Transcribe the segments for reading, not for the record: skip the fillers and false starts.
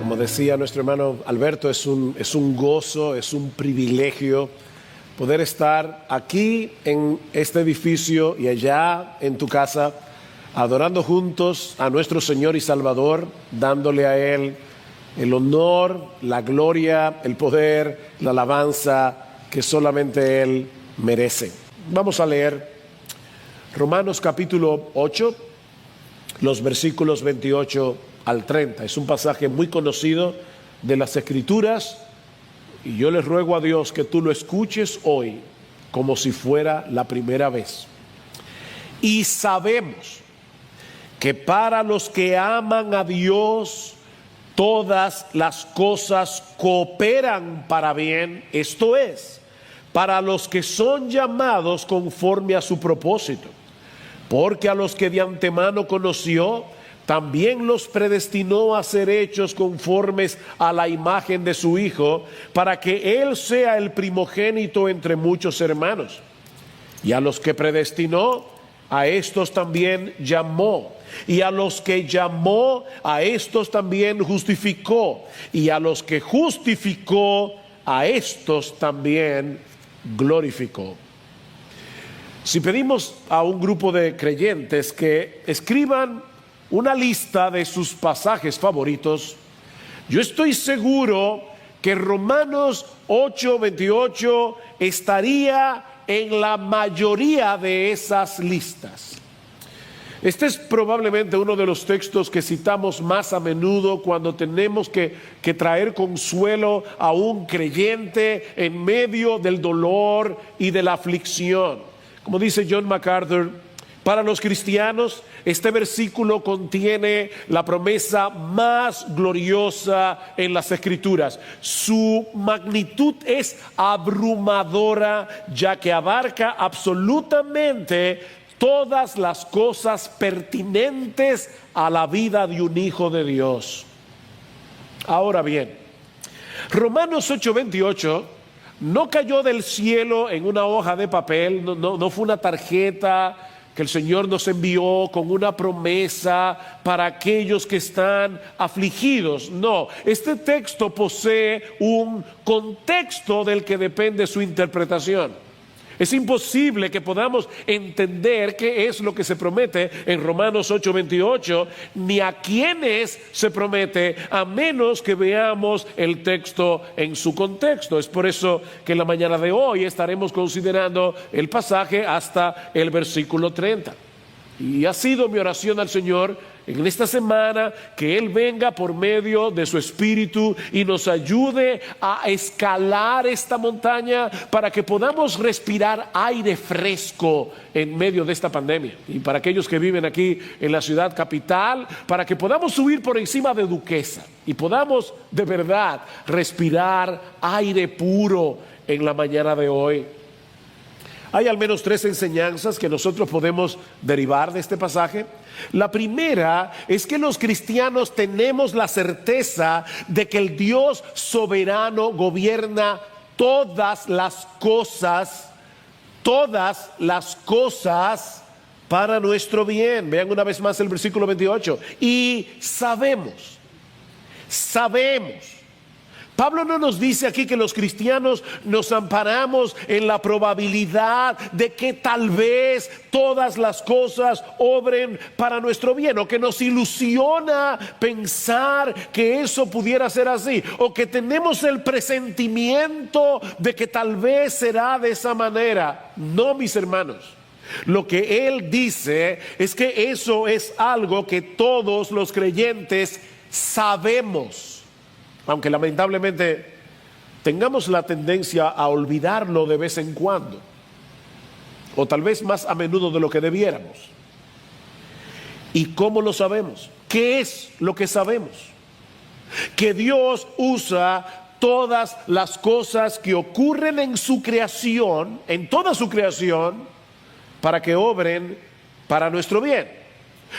Como decía nuestro hermano Alberto, es un gozo, es un privilegio poder estar aquí en este edificio y allá en tu casa, adorando juntos a nuestro Señor y Salvador, dándole a Él el honor, la gloria, el poder, la alabanza que solamente Él merece. Vamos a leer Romanos capítulo 8, los versículos 28 al 30. Es un pasaje muy conocido de las Escrituras y yo les ruego a Dios que tú lo escuches hoy como si fuera la primera vez. Y sabemos que para los que aman a Dios, todas las cosas cooperan para bien, esto es, para los que son llamados conforme a su propósito. Porque a los que de antemano conoció, también los predestinó a ser hechos conformes a la imagen de su Hijo, para que Él sea el primogénito entre muchos hermanos. Y a los que predestinó, a estos también llamó. Y a los que llamó, a estos también justificó. Y a los que justificó, a estos también glorificó. Si pedimos a un grupo de creyentes que escriban una lista de sus pasajes favoritos, yo estoy seguro que Romanos 8:28 estaría en la mayoría de esas listas. Este es probablemente uno de los textos que citamos más a menudo cuando tenemos que traer consuelo a un creyente en medio del dolor y de la aflicción. Como dice John MacArthur, para los cristianos este versículo contiene la promesa más gloriosa en las Escrituras. Su magnitud es abrumadora, ya que abarca absolutamente todas las cosas pertinentes a la vida de un hijo de Dios. Ahora bien, Romanos 8:28 no cayó del cielo en una hoja de papel, no fue una tarjeta que el Señor nos envió con una promesa para aquellos que están afligidos. No, este texto posee un contexto del que depende su interpretación. Es imposible que podamos entender qué es lo que se promete en Romanos 8:28, ni a quiénes se promete, a menos que veamos el texto en su contexto. Es por eso que en la mañana de hoy estaremos considerando el pasaje hasta el versículo 30. Y ha sido mi oración al Señor en esta semana que Él venga por medio de su Espíritu y nos ayude a escalar esta montaña para que podamos respirar aire fresco en medio de esta pandemia. Y para aquellos que viven aquí en la ciudad capital, para que podamos subir por encima de Duquesa y podamos de verdad respirar aire puro en la mañana de hoy. Hay al menos 3 enseñanzas que nosotros podemos derivar de este pasaje. La primera es que los cristianos tenemos la certeza de que el Dios soberano gobierna todas las cosas para nuestro bien. Vean una vez más el versículo 28. Y sabemos. Pablo no nos dice aquí que los cristianos nos amparamos en la probabilidad de que tal vez todas las cosas obren para nuestro bien, o que nos ilusiona pensar que eso pudiera ser así, o que tenemos el presentimiento de que tal vez será de esa manera. No, mis hermanos. Lo que él dice es que eso es algo que todos los creyentes sabemos. Aunque lamentablemente tengamos la tendencia a olvidarlo de vez en cuando, o tal vez más a menudo de lo que debiéramos. ¿Y cómo lo sabemos? ¿Qué es lo que sabemos? Que Dios usa todas las cosas que ocurren en su creación, en toda su creación, para que obren para nuestro bien.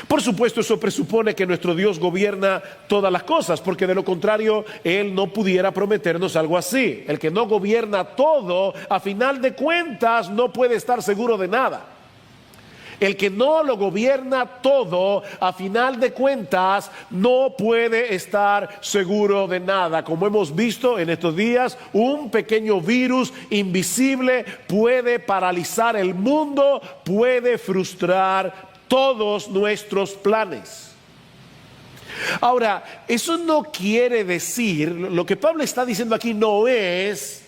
Por supuesto, eso presupone que nuestro Dios gobierna todas las cosas, porque de lo contrario Él no pudiera prometernos algo así. El que no gobierna todo, a final de cuentas no puede estar seguro de nada. El que no lo gobierna todo, a final de cuentas, no puede estar seguro de nada. Como hemos visto en estos días, un pequeño virus invisible puede paralizar el mundo, puede frustrar todos nuestros planes. Ahora, eso no quiere decir, lo que Pablo está diciendo aquí no es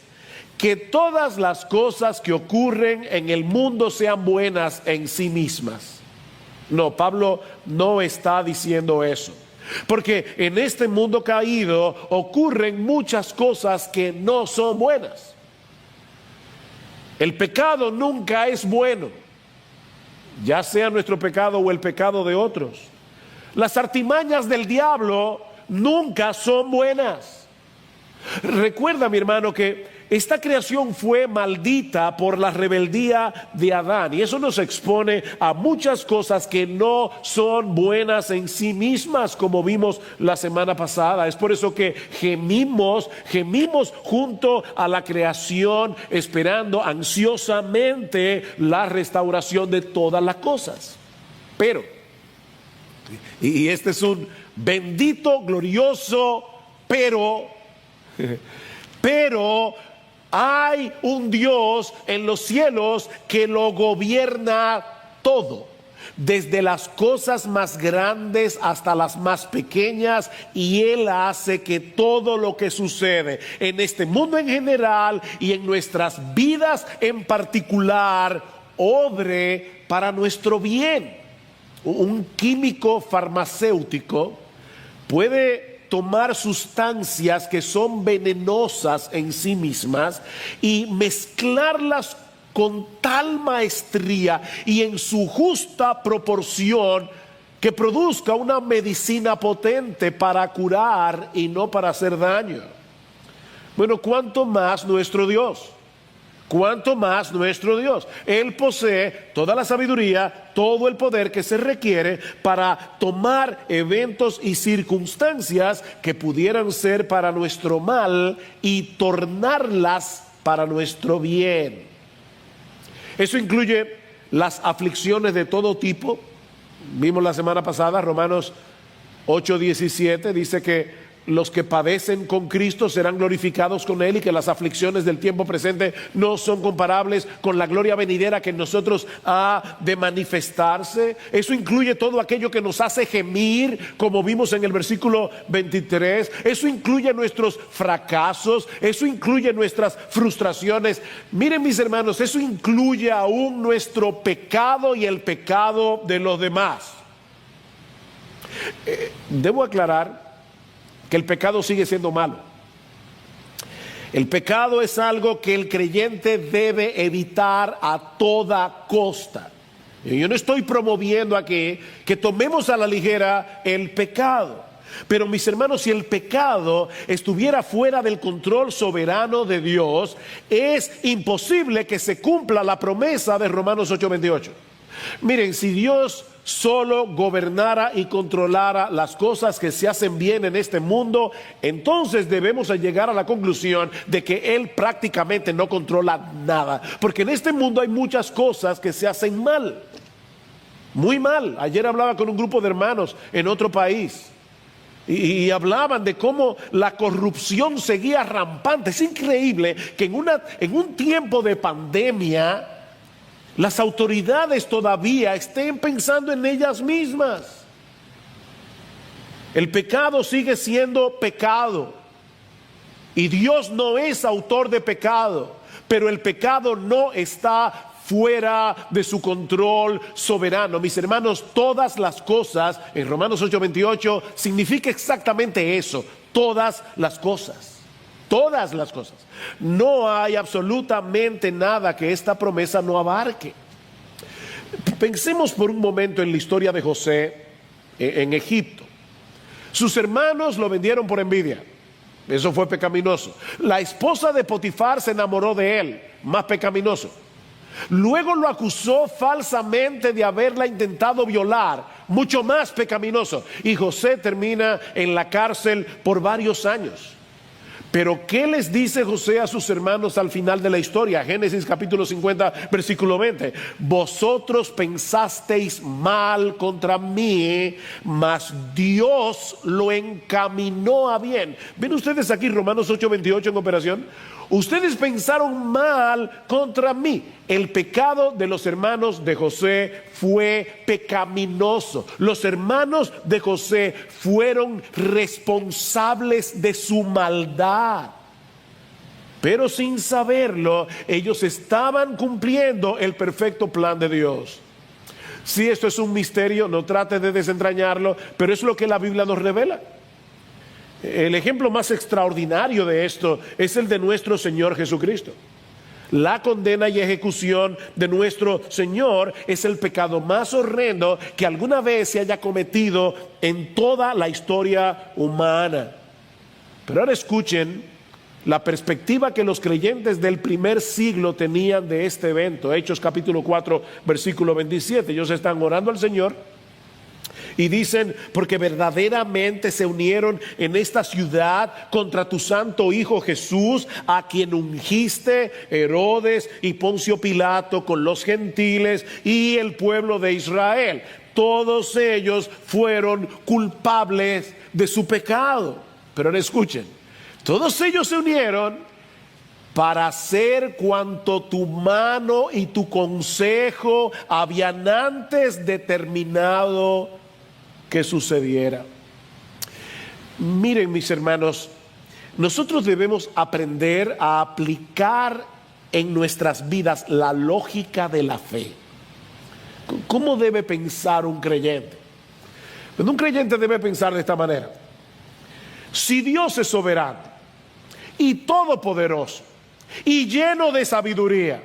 que todas las cosas que ocurren en el mundo sean buenas en sí mismas. No, Pablo no está diciendo eso. Porque en este mundo caído ocurren muchas cosas que no son buenas. El pecado nunca es bueno, ya sea nuestro pecado o el pecado de otros. Las artimañas del diablo nunca son buenas. Recuerda, mi hermano, que esta creación fue maldita por la rebeldía de Adán, y eso nos expone a muchas cosas que no son buenas en sí mismas, como vimos la semana pasada. Es por eso que gemimos junto a la creación, esperando ansiosamente la restauración de todas las cosas. Pero, y este es un bendito, glorioso pero hay un Dios en los cielos que lo gobierna todo, desde las cosas más grandes hasta las más pequeñas, y Él hace que todo lo que sucede en este mundo en general y en nuestras vidas en particular obre para nuestro bien. Un químico farmacéutico puede tomar sustancias que son venenosas en sí mismas y mezclarlas con tal maestría y en su justa proporción que produzca una medicina potente para curar y no para hacer daño. Bueno, ¿cuánto más nuestro Dios? ¿Cuánto más nuestro Dios? Él posee toda la sabiduría, todo el poder que se requiere para tomar eventos y circunstancias que pudieran ser para nuestro mal y tornarlas para nuestro bien. Eso incluye las aflicciones de todo tipo. Vimos la semana pasada, Romanos 8:17, dice que los que padecen con Cristo serán glorificados con Él, y que las aflicciones del tiempo presente no son comparables con la gloria venidera que en nosotros ha de manifestarse. Eso incluye todo aquello que nos hace gemir, como vimos en el versículo 23. Eso incluye nuestros fracasos, eso incluye nuestras frustraciones. Miren, mis hermanos, eso incluye aún nuestro pecado y el pecado de los demás. Debo aclarar que el pecado sigue siendo malo. El pecado es algo que el creyente debe evitar a toda costa. Yo no estoy promoviendo aquí que tomemos a la ligera el pecado. Pero, mis hermanos, si el pecado estuviera fuera del control soberano de Dios, es imposible que se cumpla la promesa de Romanos 8:28. Miren, si Dios solo gobernara y controlara las cosas que se hacen bien en este mundo, entonces debemos llegar a la conclusión de que Él prácticamente no controla nada, porque en este mundo hay muchas cosas que se hacen mal, muy mal. Ayer hablaba con un grupo de hermanos en otro país y hablaban de cómo la corrupción seguía rampante. Es increíble que en un tiempo de pandemia las autoridades todavía estén pensando en ellas mismas. El pecado sigue siendo pecado y Dios no es autor de pecado, pero el pecado no está fuera de su control soberano. Mis hermanos, todas las cosas en Romanos 8:28 significa exactamente eso: todas las cosas. Todas las cosas. No hay absolutamente nada que esta promesa no abarque. Pensemos por un momento en la historia de José en Egipto. Sus hermanos lo vendieron por envidia. Eso fue pecaminoso. La esposa de Potifar se enamoró de él, más pecaminoso. Luego lo acusó falsamente de haberla intentado violar, mucho más pecaminoso. Y José termina en la cárcel por varios años. Pero ¿qué les dice José a sus hermanos al final de la historia? Génesis capítulo 50, versículo 20. Vosotros pensasteis mal contra mí, mas Dios lo encaminó a bien. ¿Ven ustedes aquí Romanos 8, 28 en operación? Ustedes pensaron mal contra mí. El pecado de los hermanos de José fue pecaminoso. Los hermanos de José fueron responsables de su maldad. Pero sin saberlo, ellos estaban cumpliendo el perfecto plan de Dios. Si esto es un misterio, no trate de desentrañarlo, pero es lo que la Biblia nos revela. El ejemplo más extraordinario de esto es el de nuestro Señor Jesucristo. La condena y ejecución de nuestro Señor es el pecado más horrendo que alguna vez se haya cometido en toda la historia humana. Pero ahora escuchen la perspectiva que los creyentes del primer siglo tenían de este evento. Hechos capítulo 4, versículo 27. Ellos están orando al Señor y dicen: porque verdaderamente se unieron en esta ciudad contra tu santo Hijo Jesús, a quien ungiste Herodes y Poncio Pilato con los gentiles y el pueblo de Israel. Todos ellos fueron culpables de su pecado. Pero ahora escuchen, todos ellos se unieron para hacer cuanto tu mano y tu consejo habían antes determinado que sucediera. Miren, mis hermanos, nosotros debemos aprender a aplicar en nuestras vidas la lógica de la fe. ¿Cómo debe pensar un creyente? Pues un creyente debe pensar de esta manera: si Dios es soberano y todopoderoso y lleno de sabiduría,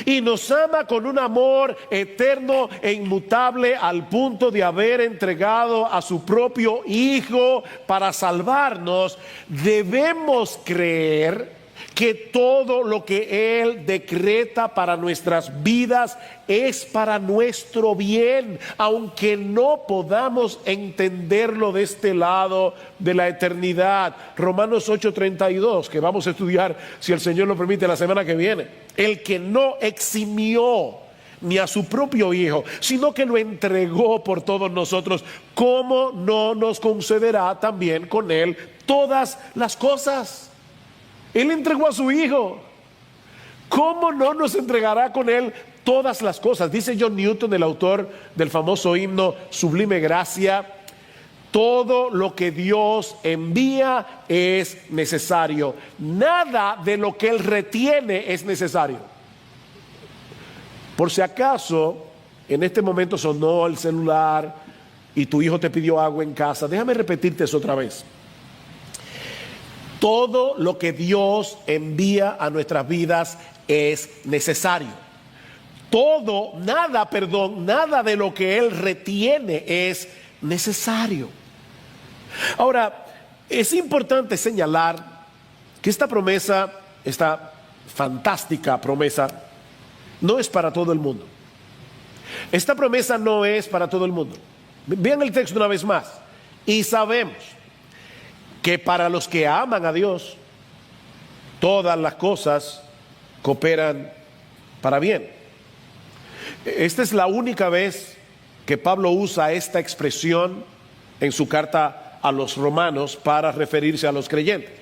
y nos ama con un amor eterno e inmutable al punto de haber entregado a su propio Hijo para salvarnos, debemos creer que todo lo que Él decreta para nuestras vidas es para nuestro bien, aunque no podamos entenderlo de este lado de la eternidad. Romanos 8:32, que vamos a estudiar, si el Señor lo permite, la semana que viene. El que no eximió ni a su propio Hijo, sino que lo entregó por todos nosotros, ¿cómo no nos concederá también con Él todas las cosas? Él entregó a su Hijo. ¿Cómo no nos entregará con Él todas las cosas? Dice John Newton, el autor del famoso himno Sublime Gracia: todo lo que Dios envía es necesario. Nada de lo que Él retiene es necesario. Por si acaso en este momento sonó el celular y tu hijo te pidió agua en casa, déjame repetirte eso otra vez. Todo lo que Dios envía a nuestras vidas es necesario. Nada de lo que Él retiene es necesario. Ahora, es importante señalar que esta promesa, esta fantástica promesa, no es para todo el mundo. Esta promesa no es para todo el mundo. Vean el texto una vez más. Y sabemos que para los que aman a Dios, todas las cosas cooperan para bien. Esta es la única vez que Pablo usa esta expresión en su carta a los romanos para referirse a los creyentes.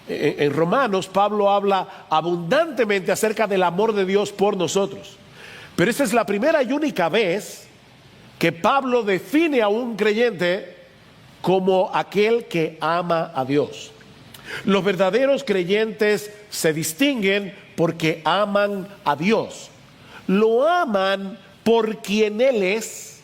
En Romanos, Pablo habla abundantemente acerca del amor de Dios por nosotros. Pero esta es la primera y única vez que Pablo define a un creyente como aquel que ama a Dios. Los verdaderos creyentes se distinguen porque aman a Dios. Lo aman por quien Él es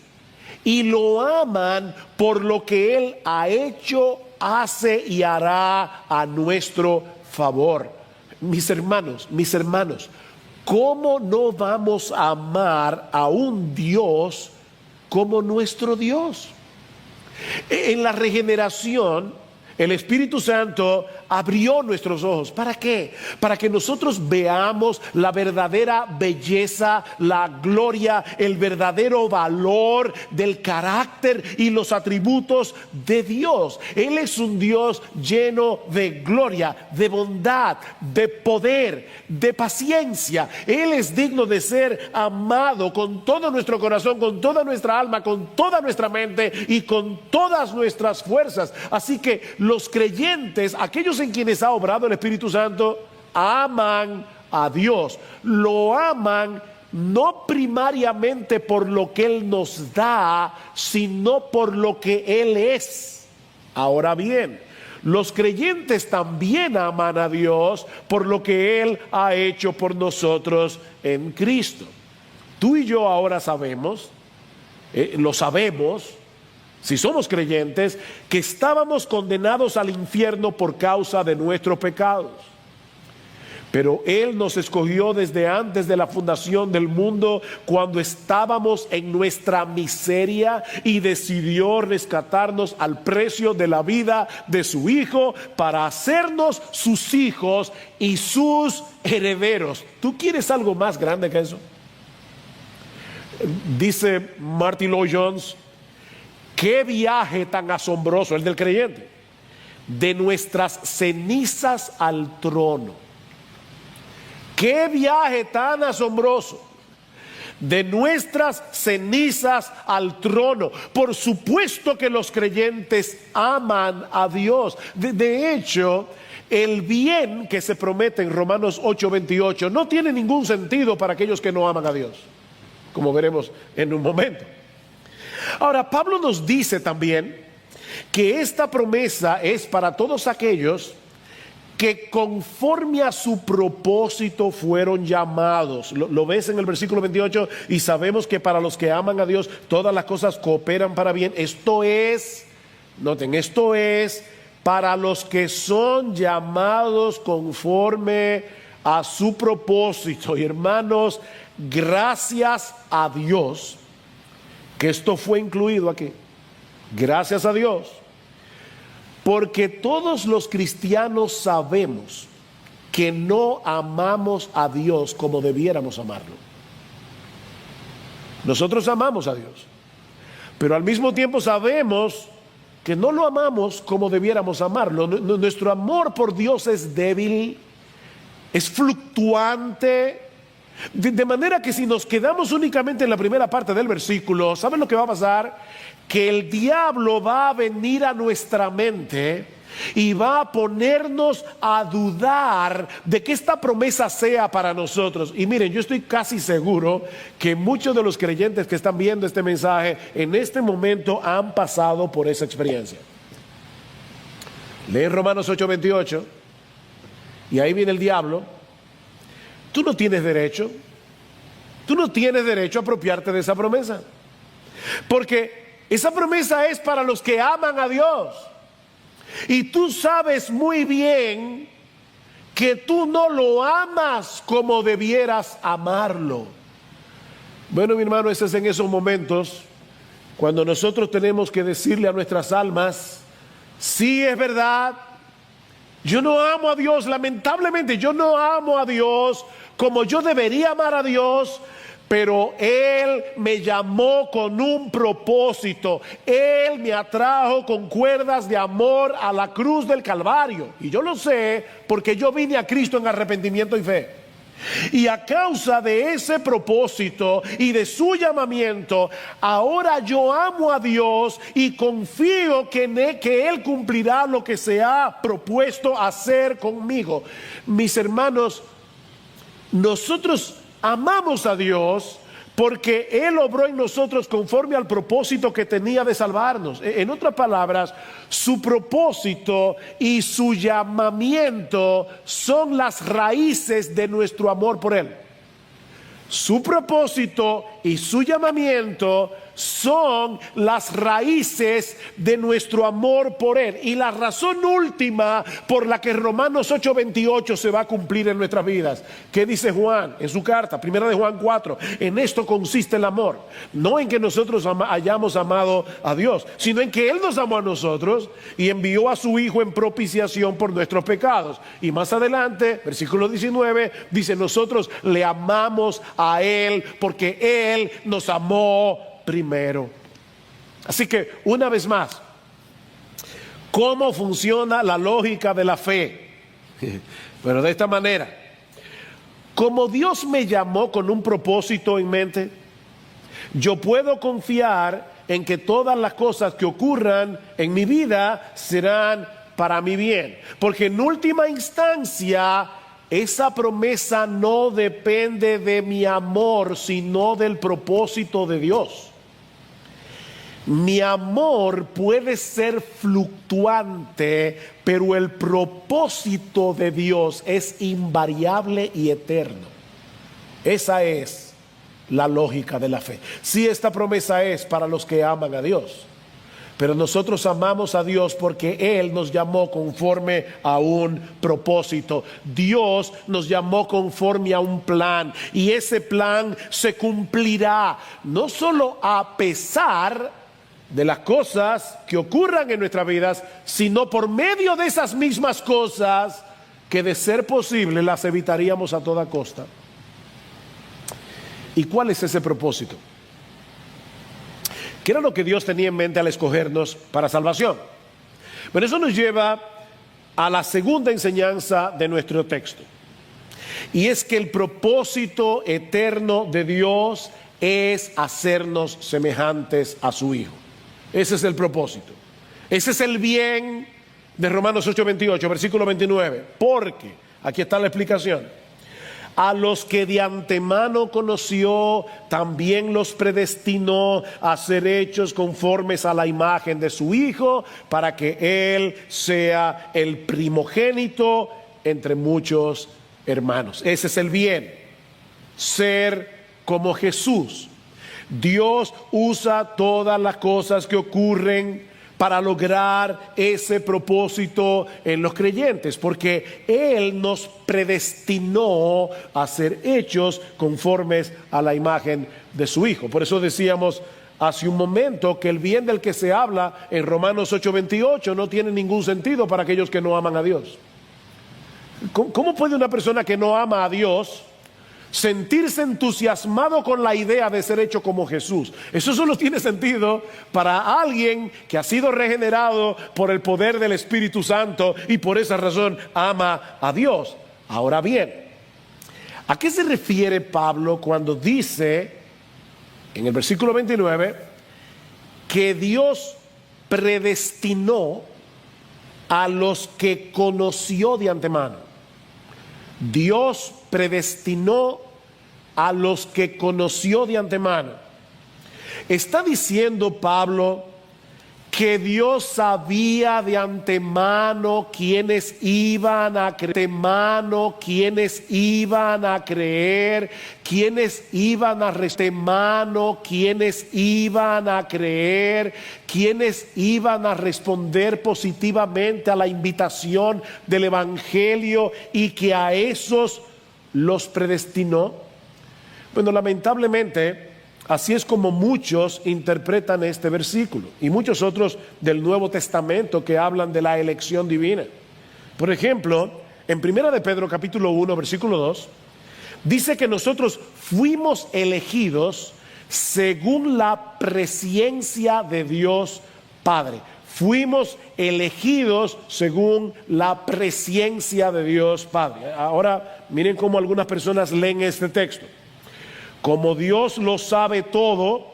y lo aman por lo que Él ha hecho, hace y hará a nuestro favor. Mis hermanos, ¿cómo no vamos a amar a un Dios como nuestro Dios? En la regeneración, El Espíritu Santo abrió nuestros ojos. ¿Para qué? Para que nosotros veamos la verdadera belleza, la gloria, el verdadero valor del carácter y los atributos de Dios. Él es un Dios lleno de gloria, de bondad, de poder, de paciencia. Él es digno de ser amado con todo nuestro corazón, con toda nuestra alma, con toda nuestra mente y con todas nuestras fuerzas. Así que los creyentes, aquellos en quienes ha obrado el Espíritu Santo, aman a Dios. Lo aman no primariamente por lo que Él nos da, sino por lo que Él es. Ahora bien, los creyentes también aman a Dios por lo que Él ha hecho por nosotros en Cristo. Tú y yo ahora sabemos, lo sabemos, si somos creyentes, que estábamos condenados al infierno por causa de nuestros pecados. Pero Él nos escogió desde antes de la fundación del mundo, cuando estábamos en nuestra miseria, y decidió rescatarnos al precio de la vida de su Hijo para hacernos sus hijos y sus herederos. ¿Tú quieres algo más grande que eso? Dice Martin Lloyd-Jones: qué viaje tan asombroso el del creyente, de nuestras cenizas al trono. Qué viaje tan asombroso, de nuestras cenizas al trono. Por supuesto que los creyentes aman a Dios. De hecho, el bien que se promete en Romanos 8:28 no tiene ningún sentido para aquellos que no aman a Dios, como veremos en un momento. Ahora, Pablo nos dice también que esta promesa es para todos aquellos que conforme a su propósito fueron llamados. Lo ves en el versículo 28, y sabemos que para los que aman a Dios todas las cosas cooperan para bien. Esto es, noten, esto es para los que son llamados conforme a su propósito. Y hermanos, gracias a Dios que esto fue incluido aquí. Gracias a Dios. Porque todos los cristianos sabemos que no amamos a Dios como debiéramos amarlo. Nosotros amamos a Dios, pero al mismo tiempo sabemos que no lo amamos como debiéramos amarlo. Nuestro amor por Dios es débil, es fluctuante. De manera que si nos quedamos únicamente en la primera parte del versículo, ¿saben lo que va a pasar? Que el diablo va a venir a nuestra mente y va a ponernos a dudar de que esta promesa sea para nosotros. Y miren, yo estoy casi seguro que muchos de los creyentes que están viendo este mensaje en este momento han pasado por esa experiencia. Leen Romanos 8:28 y ahí viene el diablo. Tú no tienes derecho a apropiarte de esa promesa, porque esa promesa es para los que aman a Dios. Y tú sabes muy bien que tú no lo amas como debieras amarlo. Bueno, mi hermano, ese es en esos momentos cuando nosotros tenemos que decirle a nuestras almas: sí, es verdad, yo no amo a Dios, lamentablemente yo no amo a Dios como yo debería amar a Dios, pero Él me llamó con un propósito. Él me atrajo con cuerdas de amor a la cruz del Calvario. Y yo lo sé porque yo vine a Cristo en arrepentimiento y fe. Y a causa de ese propósito y de su llamamiento, ahora yo amo a Dios y confío que Él cumplirá lo que se ha propuesto hacer conmigo. Mis hermanos, nosotros amamos a Dios porque Él obró en nosotros conforme al propósito que tenía de salvarnos. En otras palabras, su propósito y su llamamiento son las raíces de nuestro amor por Él. Su propósito y su llamamiento son las raíces de nuestro amor por Él. Y la razón última por la que Romanos 8:28 se va a cumplir en nuestras vidas. ¿Qué dice Juan en su carta? Primera de Juan 4. En esto consiste el amor. No en que nosotros hayamos amado a Dios, sino en que Él nos amó a nosotros y envió a su Hijo en propiciación por nuestros pecados. Y más adelante, versículo 19, dice: nosotros le amamos a Él porque Él nos amó primero. Así que, una vez más, ¿cómo funciona la lógica de la fe? Bueno, de esta manera: como Dios me llamó con un propósito en mente, yo puedo confiar en que todas las cosas que ocurran en mi vida serán para mi bien, porque en última instancia esa promesa no depende de mi amor, sino del propósito de Dios. Mi amor puede ser fluctuante, pero el propósito de Dios es invariable y eterno. Esa es la lógica de la fe. Sí, esta promesa es para los que aman a Dios, pero nosotros amamos a Dios porque Él nos llamó conforme a un propósito. Dios nos llamó conforme a un plan, y ese plan se cumplirá no solo a pesar de las cosas que ocurran en nuestras vidas, sino por medio de esas mismas cosas que, de ser posible, las evitaríamos a toda costa. ¿Y cuál es ese propósito? ¿Qué era lo que Dios tenía en mente al escogernos para salvación? Bueno, eso nos lleva a la segunda enseñanza de nuestro texto, y es que el propósito eterno de Dios es hacernos semejantes a su Hijo. Ese es el propósito. Ese es el bien de Romanos 8:28, versículo 29. Porque, aquí está la explicación: a los que de antemano conoció, también los predestinó a ser hechos conformes a la imagen de su Hijo, para que Él sea el primogénito entre muchos hermanos. Ese es el bien, ser como Jesús. Dios usa todas las cosas que ocurren para lograr ese propósito en los creyentes, porque Él nos predestinó a ser hechos conformes a la imagen de su Hijo. Por eso decíamos hace un momento que el bien del que se habla en Romanos 8:28 no tiene ningún sentido para aquellos que no aman a Dios. ¿Cómo puede una persona que no ama a Dios sentirse entusiasmado con la idea de ser hecho como Jesús? Eso solo tiene sentido para alguien que ha sido regenerado por el poder del Espíritu Santo y por esa razón ama a Dios. Ahora bien, ¿a qué se refiere Pablo cuando dice en el versículo 29 que Dios predestinó a los que conoció de antemano? Dios predestinó a los que conoció de antemano. Está diciendo Pablo que Dios sabía de antemano quiénes iban a creer, quiénes iban a creer, quiénes iban a creer, quiénes iban a responder positivamente a la invitación del Evangelio, y que a esos los predestinó. Bueno, lamentablemente así es como muchos interpretan este versículo, y muchos otros del Nuevo Testamento que hablan de la elección divina. Por ejemplo, en Primera de Pedro capítulo 1 versículo 2 dice que nosotros fuimos elegidos según la presciencia de Dios Padre. Fuimos elegidos según la presciencia de Dios Padre. Ahora miren cómo algunas personas leen este texto. Como Dios lo sabe todo,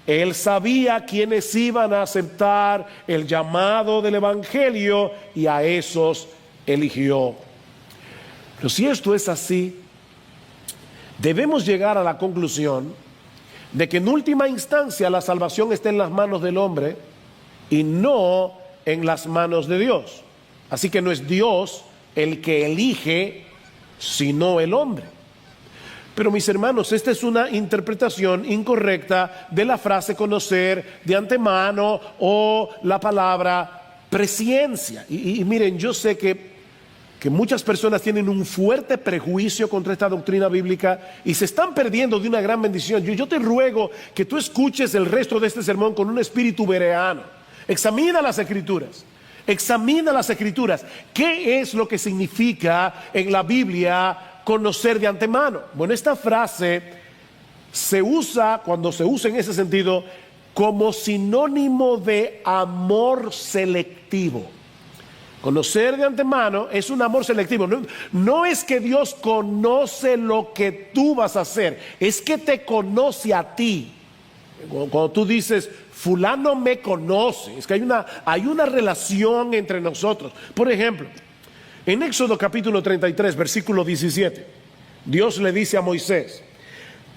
Él sabía quiénes iban a aceptar el llamado del Evangelio, y a esos eligió. Pero si esto es así, debemos llegar a la conclusión de que en última instancia la salvación está en las manos del hombre y no en las manos de Dios. Así que no es Dios el que elige, sino el hombre. Pero mis hermanos, esta es una interpretación incorrecta de la frase conocer de antemano o la palabra presciencia. Y miren, yo sé que muchas personas tienen un fuerte prejuicio contra esta doctrina bíblica y se están perdiendo de una gran bendición. Yo te ruego que tú escuches el resto de este sermón con un espíritu bereano. Examina las Escrituras. Examina las Escrituras. ¿Qué es lo que significa en la Biblia conocer de antemano? Bueno, esta frase se usa, cuando se usa en ese sentido, como sinónimo de amor selectivo. Conocer de antemano es un amor selectivo. No es que Dios conoce lo que tú vas a hacer, es que te conoce a ti. Cuando tú dices, fulano me conoce, es que hay una relación entre nosotros. Por ejemplo, en Éxodo capítulo 33, versículo 17, Dios le dice a Moisés,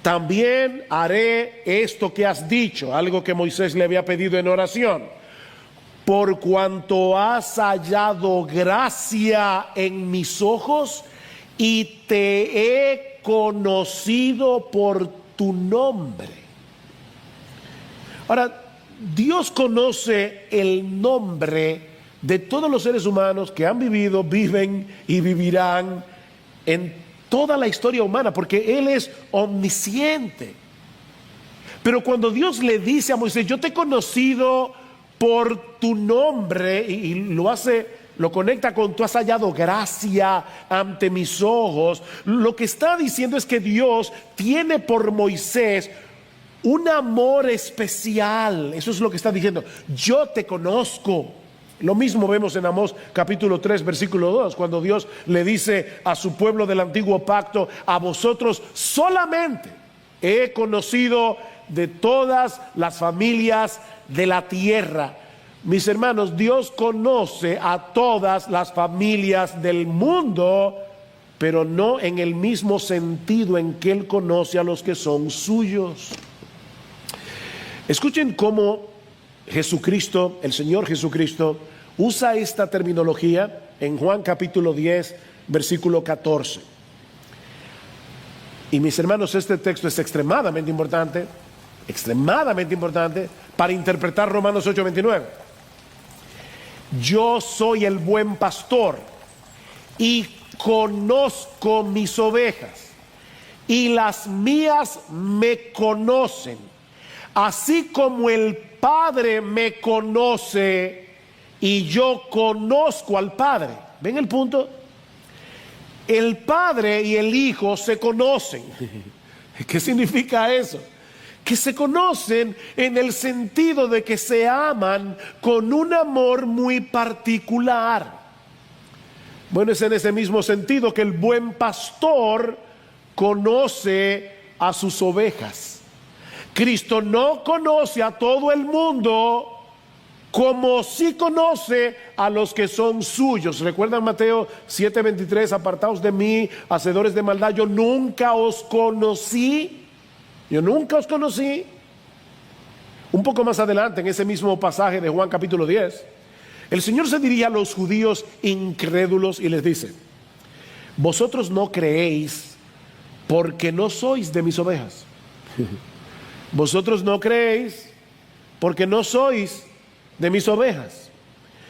también haré esto que has dicho, algo que Moisés le había pedido en oración. Por cuanto has hallado gracia en mis ojos y te he conocido por tu nombre. Ahora, Dios conoce el nombre de todos los seres humanos que han vivido, viven y vivirán en toda la historia humana, porque Él es omnisciente. Pero cuando Dios le dice a Moisés, yo te he conocido por tu nombre, y lo conecta con tú has hallado gracia ante mis ojos, lo que está diciendo es que Dios tiene por Moisés un amor especial. Eso es lo que está diciendo, yo te conozco. Lo mismo vemos en Amós capítulo 3 versículo 2, cuando Dios le dice a su pueblo del antiguo pacto, a vosotros solamente he conocido de todas las familias de la tierra. Mis hermanos, Dios conoce a todas las familias del mundo, pero no en el mismo sentido en que Él conoce a los que son suyos. Escuchen cómo Jesucristo, el Señor Jesucristo, usa esta terminología en Juan capítulo 10, versículo 14. Y mis hermanos, este texto es extremadamente importante para interpretar Romanos 8:29. Yo soy el buen pastor y conozco mis ovejas y las mías me conocen, así como el Padre me conoce y yo conozco al Padre. ¿Ven el punto? El Padre y el Hijo se conocen. ¿Qué significa eso? Que se conocen en el sentido de que se aman con un amor muy particular. Bueno, es en ese mismo sentido que el buen pastor conoce a sus ovejas. Cristo no conoce a todo el mundo como sí conoce a los que son suyos. ¿Recuerdan Mateo 7:23? Apartaos de mí, hacedores de maldad, yo nunca os conocí. Yo nunca os conocí. Un poco más adelante, en ese mismo pasaje de Juan capítulo 10, el Señor se dirige a los judíos incrédulos y les dice, vosotros no creéis porque no sois de mis ovejas. Vosotros no creéis porque no sois de mis ovejas.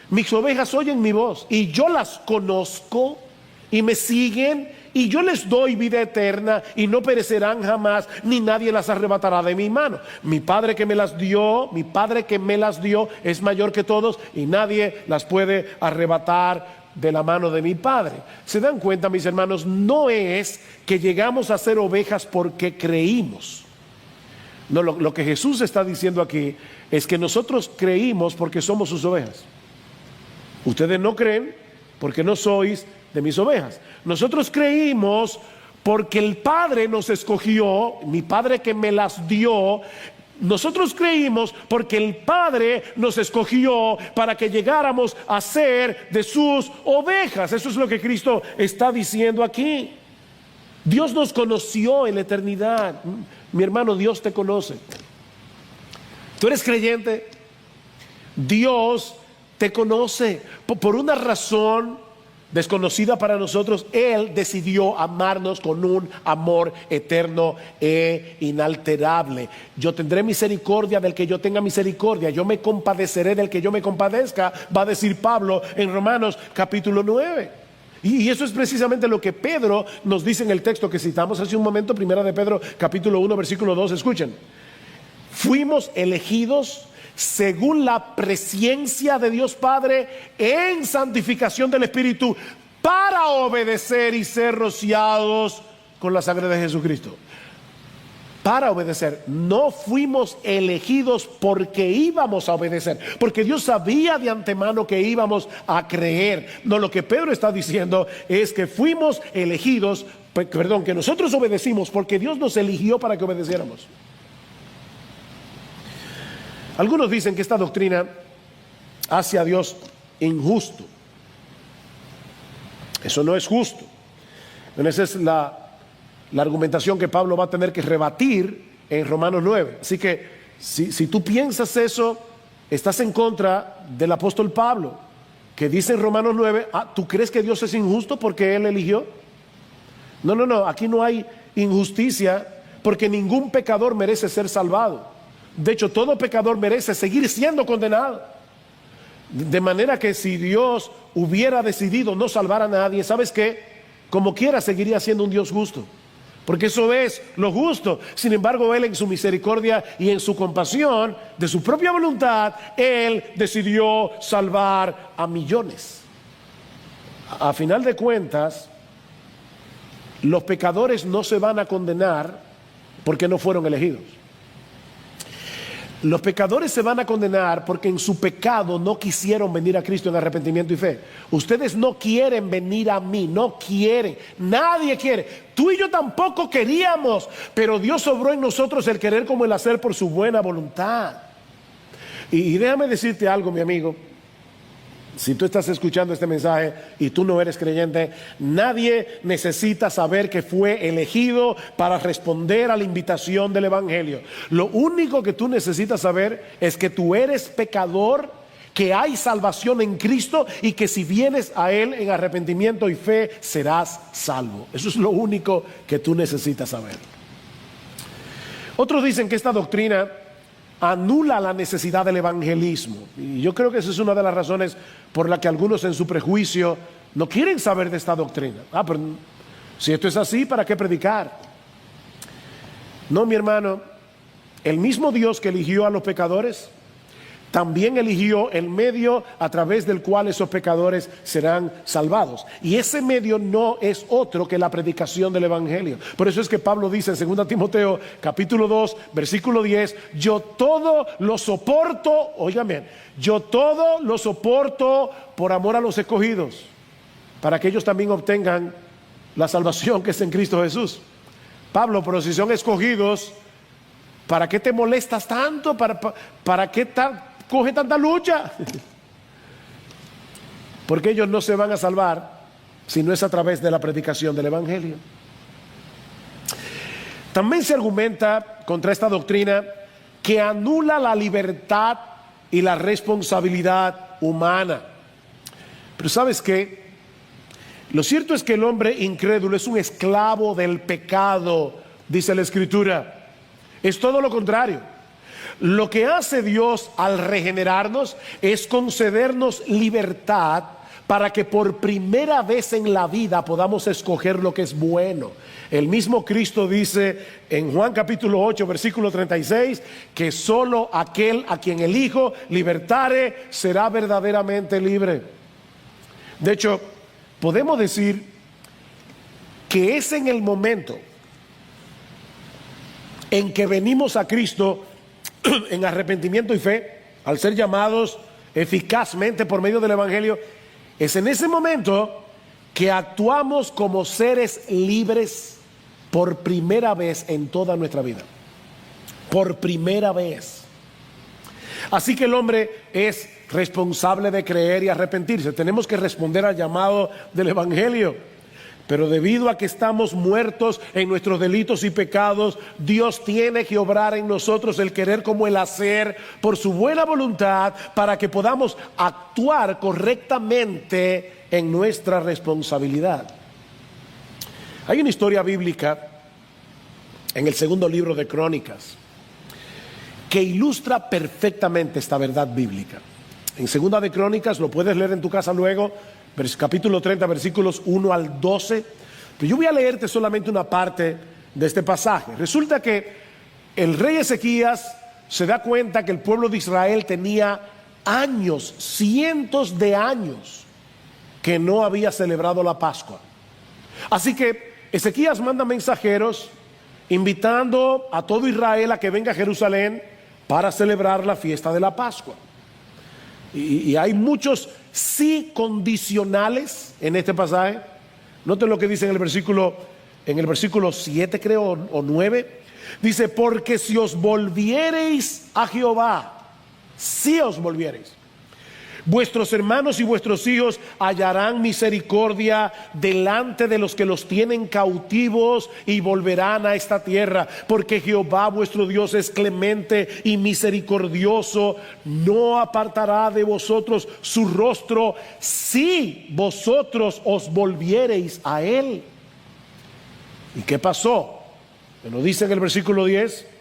Mis ovejas oyen mi voz y yo las conozco y me siguen y yo les doy vida eterna y no perecerán jamás, ni nadie las arrebatará de mi mano. Mi Padre que me las dio es mayor que todos y nadie las puede arrebatar de la mano de mi Padre. ¿Se dan cuenta, mis hermanos? No es que llegamos a ser ovejas porque creímos. No, lo que Jesús está diciendo aquí es que nosotros creímos porque somos sus ovejas. Ustedes no creen porque no sois de mis ovejas. Nosotros creímos porque el Padre nos escogió, mi Padre que me las dio. Nosotros creímos porque el Padre nos escogió para que llegáramos a ser de sus ovejas. Eso es lo que Cristo está diciendo aquí. Dios nos conoció en la eternidad. Mi hermano, Dios te conoce. ¿Tú eres creyente? Dios te conoce por una razón desconocida para nosotros, Él decidió amarnos con un amor eterno e inalterable. Yo tendré misericordia del que yo tenga misericordia, yo me compadeceré del que yo me compadezca, va a decir Pablo en Romanos capítulo 9. Y eso es precisamente lo que Pedro nos dice en el texto que citamos hace un momento, primera de Pedro capítulo 1 versículo 2, escuchen. Fuimos elegidos según la presciencia de Dios Padre en santificación del Espíritu para obedecer y ser rociados con la sangre de Jesucristo. Para obedecer. No fuimos elegidos porque íbamos a obedecer, porque Dios sabía de antemano que íbamos a creer. No, lo que Pedro está diciendo es que fuimos elegidos, que nosotros obedecimos porque Dios nos eligió para que obedeciéramos. Algunos dicen que esta doctrina hace a Dios injusto. Eso no es justo. Bueno, esa es la argumentación que Pablo va a tener que rebatir en Romanos 9. Así que si tú piensas eso, estás en contra del apóstol Pablo, que dice en Romanos 9, ¿tú crees que Dios es injusto porque Él eligió? No, aquí no hay injusticia porque ningún pecador merece ser salvado. De hecho, todo pecador merece seguir siendo condenado. De manera que si Dios hubiera decidido no salvar a nadie, ¿sabes qué? Como quiera seguiría siendo un Dios justo, porque eso es lo justo. Sin embargo, Él en su misericordia y en su compasión, de su propia voluntad, Él decidió salvar a millones. A final de cuentas, los pecadores no se van a condenar porque no fueron elegidos. Los pecadores se van a condenar porque en su pecado no quisieron venir a Cristo en arrepentimiento y fe. Ustedes no quieren venir a mí, no quieren, nadie quiere. Tú y yo tampoco queríamos, pero Dios obró en nosotros el querer como el hacer por su buena voluntad. Y déjame decirte algo, mi amigo. Si tú estás escuchando este mensaje y tú no eres creyente, nadie necesita saber que fue elegido para responder a la invitación del Evangelio. Lo único que tú necesitas saber es que tú eres pecador, que hay salvación en Cristo y que si vienes a Él en arrepentimiento y fe serás salvo. Eso es lo único que tú necesitas saber. Otros dicen que esta doctrina anula la necesidad del evangelismo, y yo creo que esa es una de las razones por la que algunos en su prejuicio no quieren saber de esta doctrina. Pero si esto es así, ¿para qué predicar? No, mi hermano, el mismo Dios que eligió a los pecadores también eligió el medio a través del cual esos pecadores serán salvados. Y ese medio no es otro que la predicación del Evangelio. Por eso es que Pablo dice en 2 Timoteo capítulo 2 versículo 10, yo todo lo soporto, oigan bien, yo todo lo soporto por amor a los escogidos, para que ellos también obtengan la salvación que es en Cristo Jesús. Pablo, pero si son escogidos, ¿para qué te molestas tanto? ¿Para qué coge tanta lucha? Porque ellos no se van a salvar si no es a través de la predicación del Evangelio. También se argumenta contra esta doctrina que anula la libertad y la responsabilidad humana. Pero ¿sabes qué? Lo cierto es que el hombre incrédulo es un esclavo del pecado, dice la Escritura. Es todo lo contrario. Lo que hace Dios al regenerarnos es concedernos libertad para que por primera vez en la vida podamos escoger lo que es bueno. El mismo Cristo dice en Juan capítulo 8 versículo 36 que solo aquel a quien el Hijo libertare será verdaderamente libre. De hecho, podemos decir que es en el momento en que venimos a Cristo en arrepentimiento y fe, al ser llamados eficazmente por medio del Evangelio, es en ese momento que actuamos como seres libres por primera vez en toda nuestra vida. Por primera vez. Así que el hombre es responsable de creer y arrepentirse. Tenemos que responder al llamado del Evangelio. Pero debido a que estamos muertos en nuestros delitos y pecados, Dios tiene que obrar en nosotros el querer como el hacer por su buena voluntad para que podamos actuar correctamente en nuestra responsabilidad. Hay una historia bíblica en el segundo libro de Crónicas que ilustra perfectamente esta verdad bíblica. En segunda de Crónicas, lo puedes leer en tu casa luego, capítulo 30, versículos 1 al 12. Pero yo voy a leerte solamente una parte de este pasaje. Resulta que el rey Ezequías se da cuenta que el pueblo de Israel tenía años, cientos de años, que no había celebrado la Pascua. Así que Ezequías manda mensajeros invitando a todo Israel a que venga a Jerusalén para celebrar la fiesta de la Pascua. Y hay muchos sí condicionales en este pasaje. Noten lo que dice en el versículo 7 creo, o 9. Dice, porque si os volviereis a Jehová, si os volviereis, vuestros hermanos y vuestros hijos hallarán misericordia delante de los que los tienen cautivos y volverán a esta tierra, porque Jehová vuestro Dios es clemente y misericordioso, no apartará de vosotros su rostro si vosotros os volviereis a él. ¿Y qué pasó? Lo dice en el versículo 10.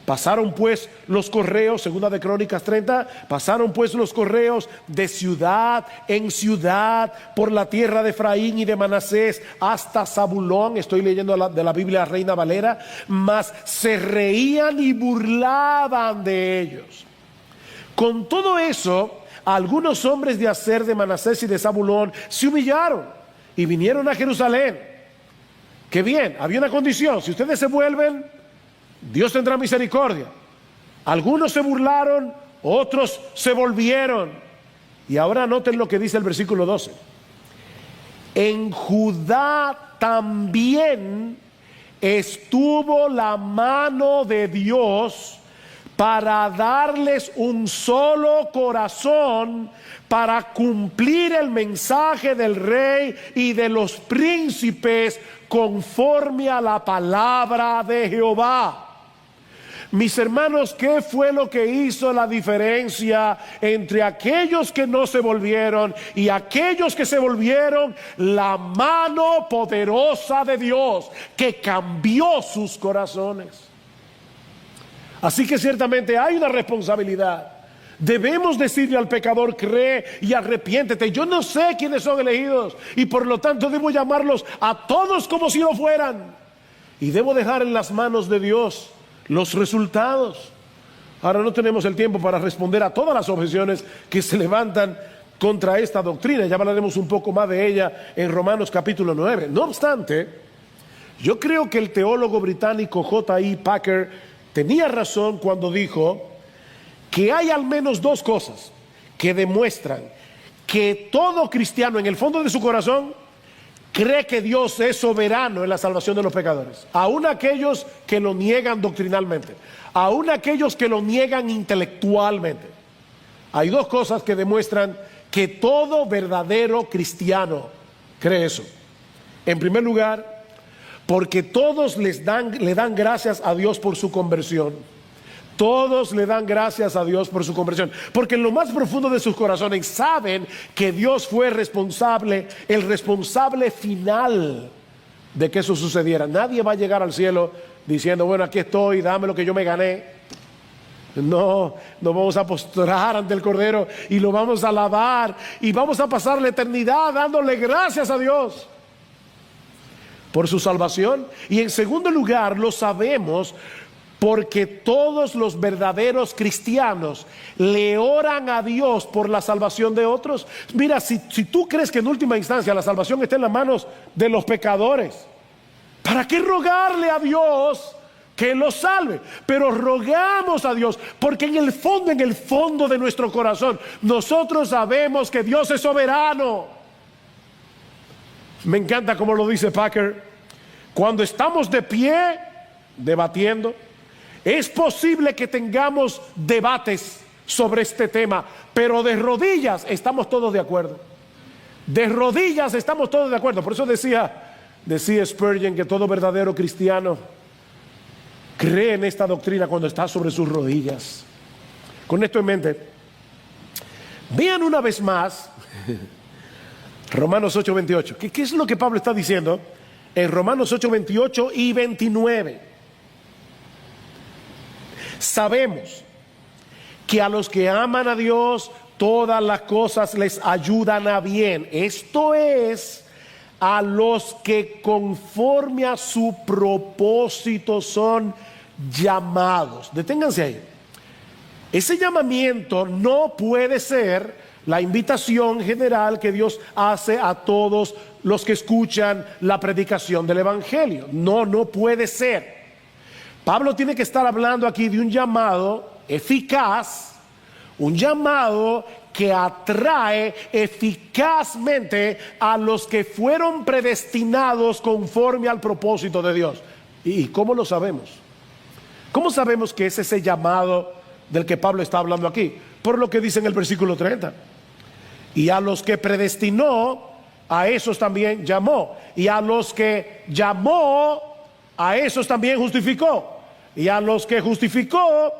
Pasaron pues los correos, segunda de Crónicas 30, pasaron pues los correos de ciudad en ciudad por la tierra de Efraín y de Manasés hasta Zabulón. Estoy leyendo de la Biblia Reina Valera. Mas se reían y burlaban de ellos. Con todo eso, algunos hombres de Aser, de Manasés y de Zabulón se humillaron y vinieron a Jerusalén. Que bien, había una condición: si ustedes se vuelven, Dios tendrá misericordia. Algunos se burlaron, otros se volvieron. Y ahora noten lo que dice el versículo 12. En Judá también estuvo la mano de Dios para darles un solo corazón, para cumplir el mensaje del rey y de los príncipes conforme a la palabra de Jehová. Mis hermanos, ¿qué fue lo que hizo la diferencia entre aquellos que no se volvieron y aquellos que se volvieron? La mano poderosa de Dios que cambió sus corazones. Así que ciertamente hay una responsabilidad. Debemos decirle al pecador: cree y arrepiéntete. Yo no sé quiénes son elegidos y por lo tanto debo llamarlos a todos como si lo fueran. Y debo dejar en las manos de Dios los resultados. Ahora no tenemos el tiempo para responder a todas las objeciones que se levantan contra esta doctrina. Ya hablaremos un poco más de ella en Romanos capítulo 9. No obstante, yo creo que el teólogo británico J.I. Packer tenía razón cuando dijo que hay al menos dos cosas que demuestran que todo cristiano en el fondo de su corazón cree que Dios es soberano en la salvación de los pecadores, aún aquellos que lo niegan doctrinalmente, aún aquellos que lo niegan intelectualmente. Hay dos cosas que demuestran que todo verdadero cristiano cree eso. En primer lugar, porque todos le dan gracias a Dios por su conversión. Todos le dan gracias a Dios por su conversión, porque en lo más profundo de sus corazones saben que Dios fue el responsable final de que eso sucediera. Nadie va a llegar al cielo diciendo: bueno, aquí estoy, dame lo que yo me gané. No, nos vamos a postrar ante el Cordero y lo vamos a alabar y vamos a pasar la eternidad dándole gracias a Dios por su salvación. Y en segundo lugar, lo sabemos porque todos los verdaderos cristianos le oran a Dios por la salvación de otros. Mira, si tú crees que en última instancia la salvación está en las manos de los pecadores, ¿para qué rogarle a Dios que los salve? Pero rogamos a Dios porque en el fondo de nuestro corazón nosotros sabemos que Dios es soberano. Me encanta como lo dice Packer: cuando estamos de pie debatiendo, es posible que tengamos debates sobre este tema, pero de rodillas estamos todos de acuerdo. De rodillas estamos todos de acuerdo. Por eso decía Spurgeon que todo verdadero cristiano cree en esta doctrina cuando está sobre sus rodillas. Con esto en mente, vean una vez más Romanos 8:28. ¿Qué es lo que Pablo está diciendo en Romanos 8:28 y 29? Sabemos que a los que aman a Dios, todas las cosas les ayudan a bien. Esto es, a los que conforme a su propósito son llamados. Deténganse ahí. Ese llamamiento no puede ser la invitación general que Dios hace a todos los que escuchan la predicación del Evangelio. No puede ser. Pablo tiene que estar hablando aquí de un llamado eficaz, un llamado que atrae eficazmente a los que fueron predestinados conforme al propósito de Dios. ¿Y cómo lo sabemos? ¿Cómo sabemos que es ese llamado del que Pablo está hablando aquí? Por lo que dice en el versículo 30. Y a los que predestinó, a esos también llamó. Y a los que llamó, a esos también justificó. Y a los que justificó,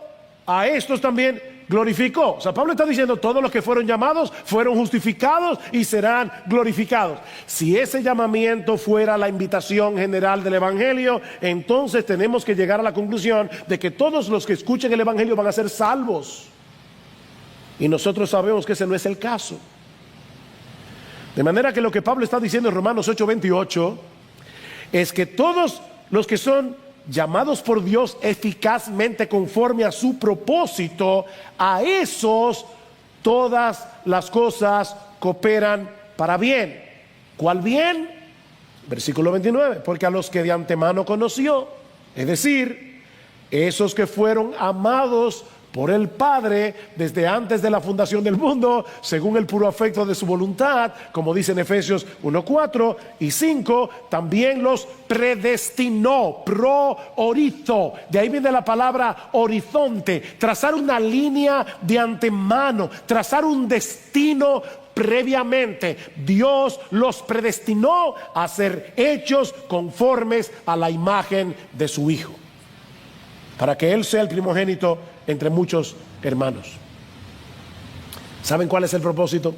a estos también glorificó. O sea, Pablo está diciendo, todos los que fueron llamados fueron justificados y serán glorificados. Si ese llamamiento fuera la invitación general del Evangelio, entonces tenemos que llegar a la conclusión de que todos los que escuchen el Evangelio van a ser salvos. Y nosotros sabemos que ese no es el caso. De manera que lo que Pablo está diciendo en Romanos 8:28 es que todos los que son llamados por Dios eficazmente conforme a su propósito, a esos todas las cosas cooperan para bien. ¿Cuál bien? Versículo 29. Porque a los que de antemano conoció, es decir, esos que fueron amados por el Padre desde antes de la fundación del mundo, según el puro afecto de su voluntad, como dice en Efesios 1:4 y 5, también los predestinó, pro-orizo, de ahí viene la palabra horizonte, trazar una línea de antemano, trazar un destino previamente. Dios los predestinó a ser hechos conformes a la imagen de su Hijo, para que Él sea el primogénito entre muchos hermanos. ¿Saben cuál es el propósito?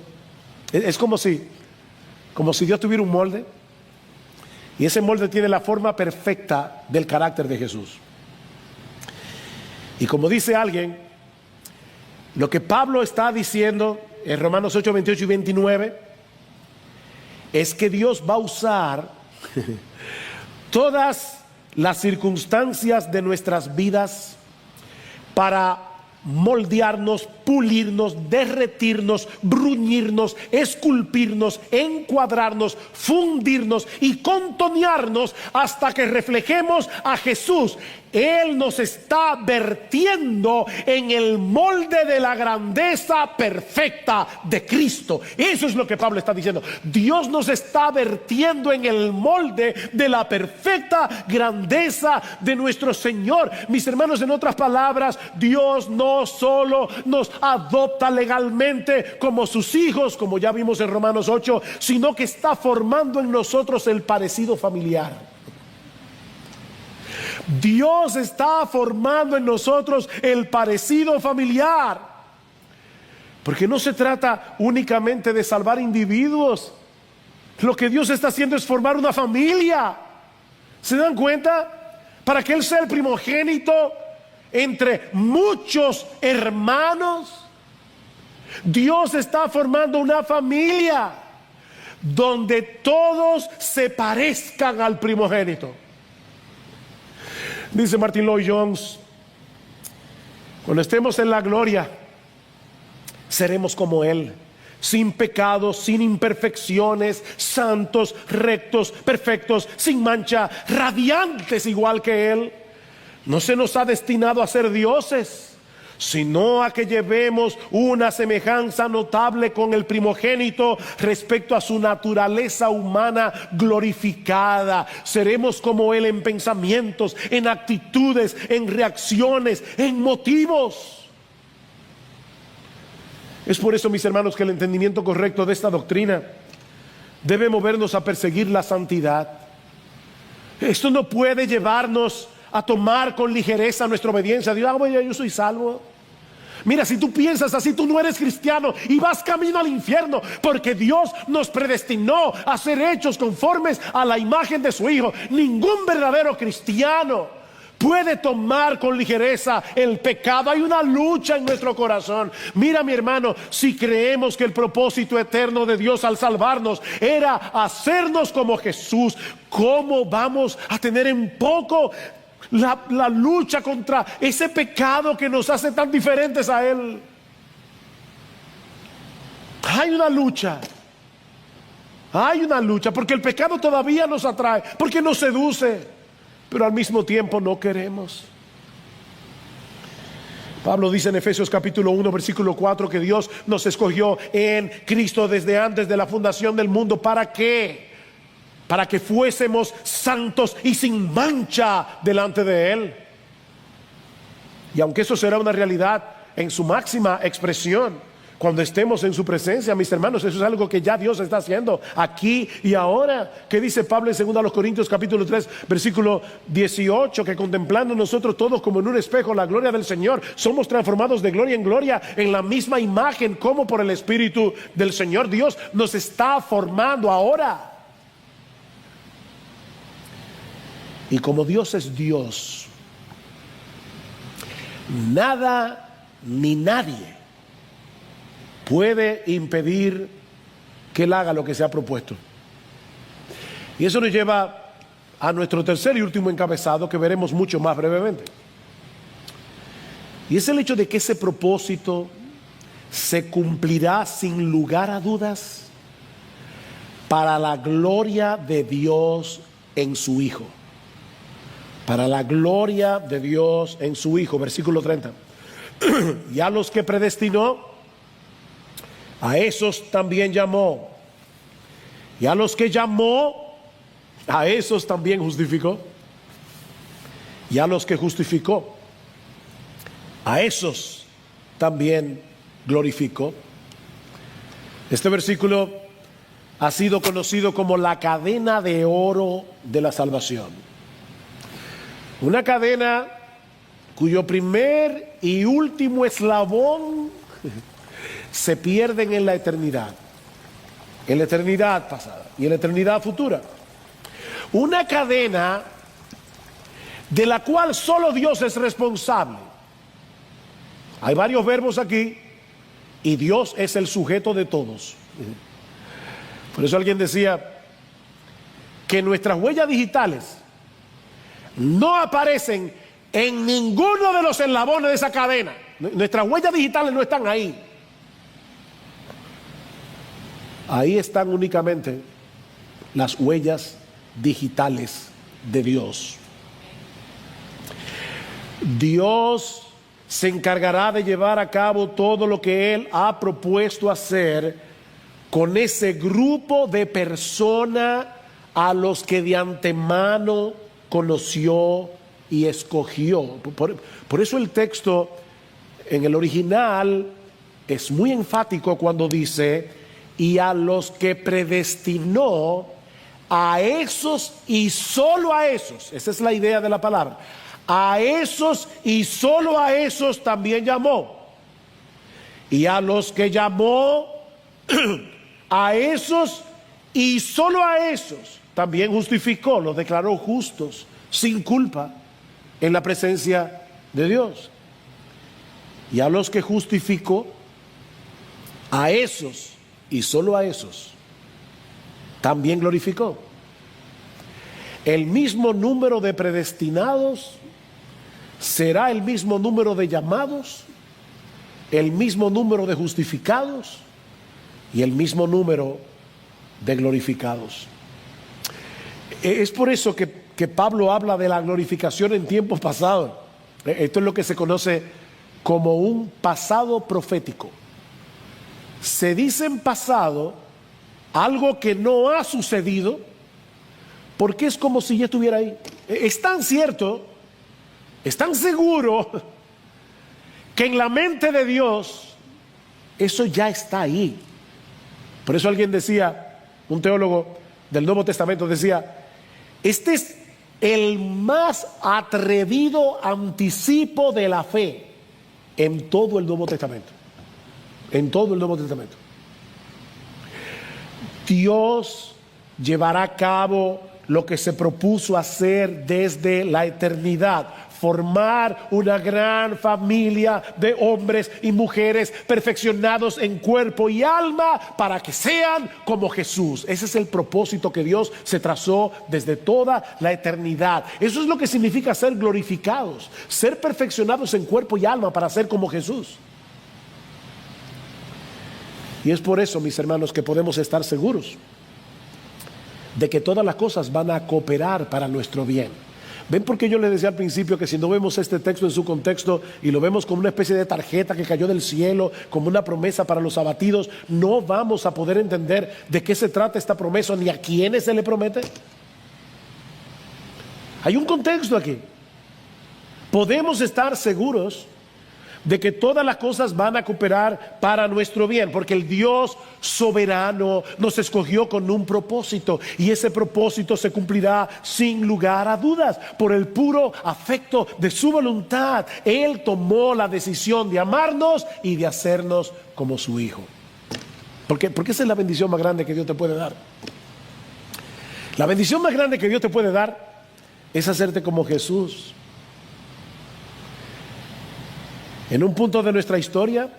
Es como si Dios tuviera un molde, y ese molde tiene la forma perfecta del carácter de Jesús. Y como dice alguien, lo que Pablo está diciendo en Romanos 8:28 y 29 es que Dios va a usar todas las circunstancias de nuestras vidas para moldearnos, pulirnos, derretirnos, bruñirnos, esculpirnos, encuadrarnos, fundirnos y contonearnos hasta que reflejemos a Jesús. Él nos está vertiendo en el molde de la grandeza perfecta de Cristo. Eso es lo que Pablo está diciendo. Dios nos está vertiendo en el molde de la perfecta grandeza de nuestro Señor. Mis hermanos, en otras palabras, Dios no solo nos adopta legalmente como sus hijos, como ya vimos en Romanos 8, sino que está formando en nosotros el parecido familiar. Dios está formando en nosotros el parecido familiar, porque no se trata únicamente de salvar individuos. Lo que Dios está haciendo es formar una familia. ¿Se dan cuenta? Para que Él sea el primogénito entre muchos hermanos, Dios está formando una familia donde todos se parezcan al primogénito. Dice Martin Lloyd-Jones, cuando estemos en la gloria, seremos como Él, sin pecados, sin imperfecciones, santos, rectos, perfectos, sin mancha, radiantes igual que Él. No se nos ha destinado a ser dioses, sino a que llevemos una semejanza notable con el primogénito respecto a su naturaleza humana glorificada. Seremos como Él en pensamientos, en actitudes, en reacciones, en motivos. Es por eso, mis hermanos, que el entendimiento correcto de esta doctrina debe movernos a perseguir la santidad. Esto no puede llevarnos a tomar con ligereza nuestra obediencia a Dios. Yo soy salvo. Mira, si tú piensas así, tú no eres cristiano y vas camino al infierno, porque Dios nos predestinó a ser hechos conformes a la imagen de su Hijo. Ningún verdadero cristiano puede tomar con ligereza el pecado. Hay una lucha en nuestro corazón. Mira, mi hermano, si creemos que el propósito eterno de Dios al salvarnos era hacernos como Jesús, ¿cómo vamos a tener en poco la lucha contra ese pecado que nos hace tan diferentes a Él? Hay una lucha. Hay una lucha, porque el pecado todavía nos atrae, porque nos seduce, pero al mismo tiempo no queremos. Pablo dice en Efesios capítulo 1 versículo 4 que Dios nos escogió en Cristo desde antes de la fundación del mundo. ¿Para qué? Para que fuésemos santos y sin mancha delante de Él. Y aunque eso será una realidad en su máxima expresión cuando estemos en su presencia, mis hermanos, eso es algo que ya Dios está haciendo aquí y ahora. ¿Qué dice Pablo en 2 Corintios capítulo 3 versículo 18? Que contemplando nosotros todos como en un espejo la gloria del Señor, somos transformados de gloria en gloria en la misma imagen como por el Espíritu del Señor. Dios nos está formando ahora. Y como Dios es Dios, nada ni nadie puede impedir que Él haga lo que se ha propuesto. Y eso nos lleva a nuestro tercer y último encabezado, que veremos mucho más brevemente. Y es el hecho de que ese propósito se cumplirá sin lugar a dudas para la gloria de Dios en su Hijo. Para la gloria de Dios en su Hijo. Versículo 30. Y a los que predestinó, a esos también llamó. Y a los que llamó, a esos también justificó. Y a los que justificó, a esos también glorificó. Este versículo ha sido conocido como la cadena de oro de la salvación. Una cadena cuyo primer y último eslabón se pierden en la eternidad pasada y en la eternidad futura. Una cadena de la cual solo Dios es responsable. Hay varios verbos aquí y Dios es el sujeto de todos. Por eso alguien decía que nuestras huellas digitales no aparecen en ninguno de los eslabones de esa cadena. Nuestras huellas digitales no están ahí. Ahí están únicamente las huellas digitales de Dios. Dios se encargará de llevar a cabo todo lo que Él ha propuesto hacer con ese grupo de personas a los que de antemano conoció y escogió. Por eso el texto en el original es muy enfático cuando dice: y a los que predestinó, a esos y solo a esos. Esa es la idea de la palabra. A esos y solo a esos también llamó. Y a los que llamó, a esos y solo a esos también justificó, los declaró justos, sin culpa, en la presencia de Dios. Y a los que justificó, a esos y solo a esos también glorificó. El mismo número de predestinados será el mismo número de llamados, el mismo número de justificados y el mismo número de glorificados. Es por eso que Pablo habla de la glorificación en tiempos pasados. Esto es lo que se conoce como un pasado profético. Se dice en pasado algo que no ha sucedido, porque es como si ya estuviera ahí. Es tan cierto, es tan seguro, que en la mente de Dios eso ya está ahí. Por eso alguien decía, un teólogo del Nuevo Testamento decía: este es el más atrevido anticipo de la fe. en todo el Nuevo Testamento. En todo el Nuevo Testamento. Dios llevará a cabo lo que se propuso hacer desde la eternidad: formar una gran familia de hombres y mujeres perfeccionados en cuerpo y alma para que sean como Jesús. Ese es el propósito que Dios se trazó desde toda la eternidad. Eso es lo que significa ser glorificados, ser perfeccionados en cuerpo y alma para ser como Jesús. Y es por eso, mis hermanos, que podemos estar seguros de que todas las cosas van a cooperar para nuestro bien. ¿Ven por qué yo les decía al principio que si no vemos este texto en su contexto y lo vemos como una especie de tarjeta que cayó del cielo, como una promesa para los abatidos, no vamos a poder entender de qué se trata esta promesa ni a quiénes se le promete? Hay un contexto aquí. Podemos estar seguros de que todas las cosas van a cooperar para nuestro bien, porque el Dios soberano nos escogió con un propósito, y ese propósito se cumplirá sin lugar a dudas. Por el puro afecto de su voluntad, Él tomó la decisión de amarnos y de hacernos como su hijo. Porque esa es la bendición más grande que Dios te puede dar. La bendición más grande que Dios te puede dar es hacerte como Jesús. En un punto de nuestra historia,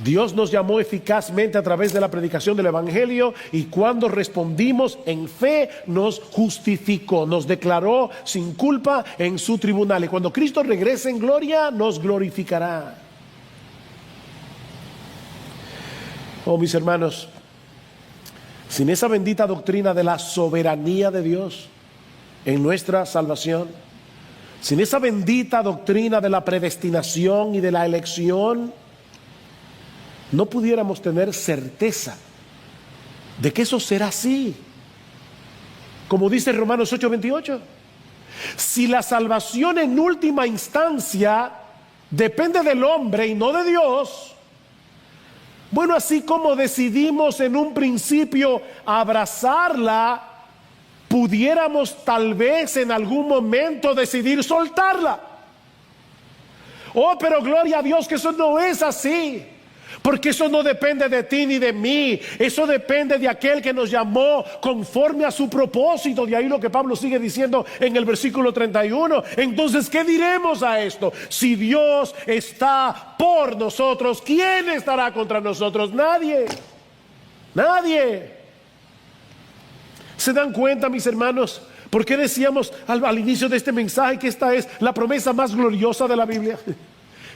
Dios nos llamó eficazmente a través de la predicación del Evangelio, y cuando respondimos en fe nos justificó, nos declaró sin culpa en su tribunal, y cuando Cristo regrese en gloria nos glorificará. Oh, mis hermanos, sin esa bendita doctrina de la soberanía de Dios en nuestra salvación, sin esa bendita doctrina de la predestinación y de la elección, no pudiéramos tener certeza de que eso será así. Como dice Romanos 8:28, si la salvación en última instancia depende del hombre y no de Dios, bueno, así como decidimos en un principio abrazarla, pudiéramos tal vez en algún momento decidir soltarla. Oh, pero gloria a Dios que eso no es así, porque eso no depende de ti ni de mí. Eso depende de aquel que nos llamó conforme a su propósito. De ahí lo que Pablo sigue diciendo en el versículo 31. Entonces, ¿qué diremos a esto? Si Dios está por nosotros, ¿quién estará contra nosotros? Nadie. Nadie. ¿Se dan cuenta, mis hermanos? ¿Por qué decíamos al inicio de este mensaje que esta es la promesa más gloriosa de la Biblia?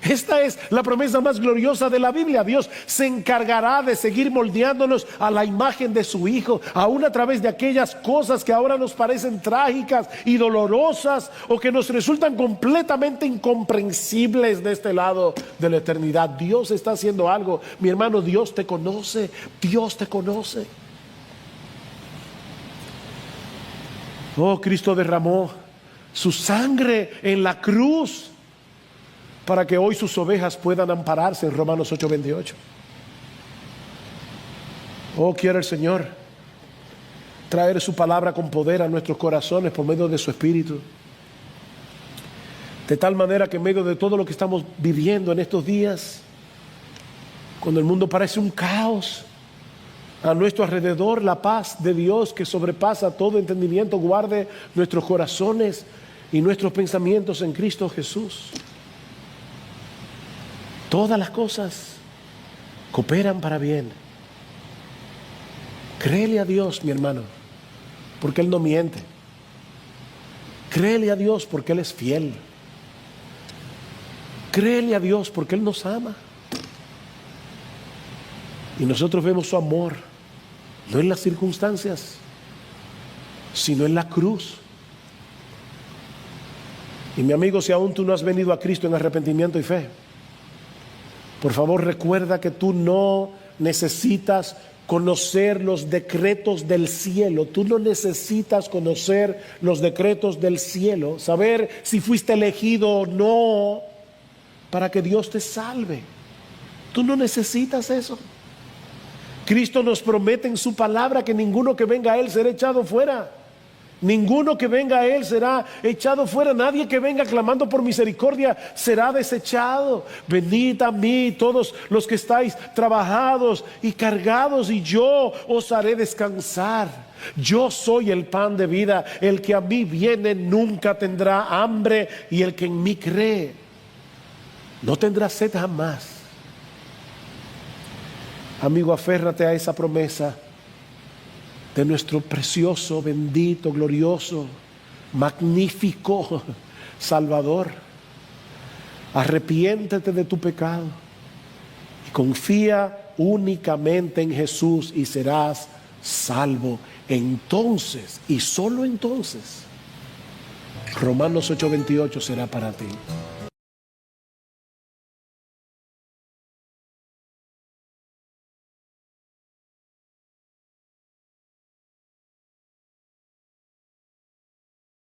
Esta es la promesa más gloriosa de la Biblia. Dios se encargará de seguir moldeándonos a la imagen de su Hijo, aún a través de aquellas cosas que ahora nos parecen trágicas y dolorosas, o que nos resultan completamente incomprensibles de este lado de la eternidad. Dios está haciendo algo. Mi hermano, Dios te conoce. Dios te conoce. Oh, Cristo derramó su sangre en la cruz para que hoy sus ovejas puedan ampararse en Romanos 8:28. Oh, quiere el Señor traer su palabra con poder a nuestros corazones por medio de su Espíritu, de tal manera que en medio de todo lo que estamos viviendo en estos días, cuando el mundo parece un caos, a nuestro alrededor la paz de Dios que sobrepasa todo entendimiento guarde nuestros corazones y nuestros pensamientos en Cristo Jesús. Todas las cosas cooperan para bien. Créele a Dios, mi hermano, porque Él no miente. Créele a Dios porque Él es fiel. Créele a Dios porque Él nos ama. Y nosotros vemos su amor no en las circunstancias, sino en la cruz. Y mi amigo, si aún tú no has venido a Cristo en arrepentimiento y fe, por favor recuerda que tú no necesitas conocer los decretos del cielo. Tú no necesitas conocer los decretos del cielo, saber si fuiste elegido o no para que Dios te salve. Tú no necesitas eso. Cristo nos promete en su palabra que ninguno que venga a Él será echado fuera. Ninguno que venga a Él será echado fuera. Nadie que venga clamando por misericordia será desechado. Venid a mí todos los que estáis trabajados y cargados, y yo os haré descansar. Yo soy el pan de vida. El que a mí viene nunca tendrá hambre, y el que en mí cree no tendrá sed jamás. Amigo, aférrate a esa promesa de nuestro precioso, bendito, glorioso, magnífico Salvador. Arrepiéntete de tu pecado y confía únicamente en Jesús y serás salvo. Entonces, y solo entonces, Romanos 8:28 será para ti.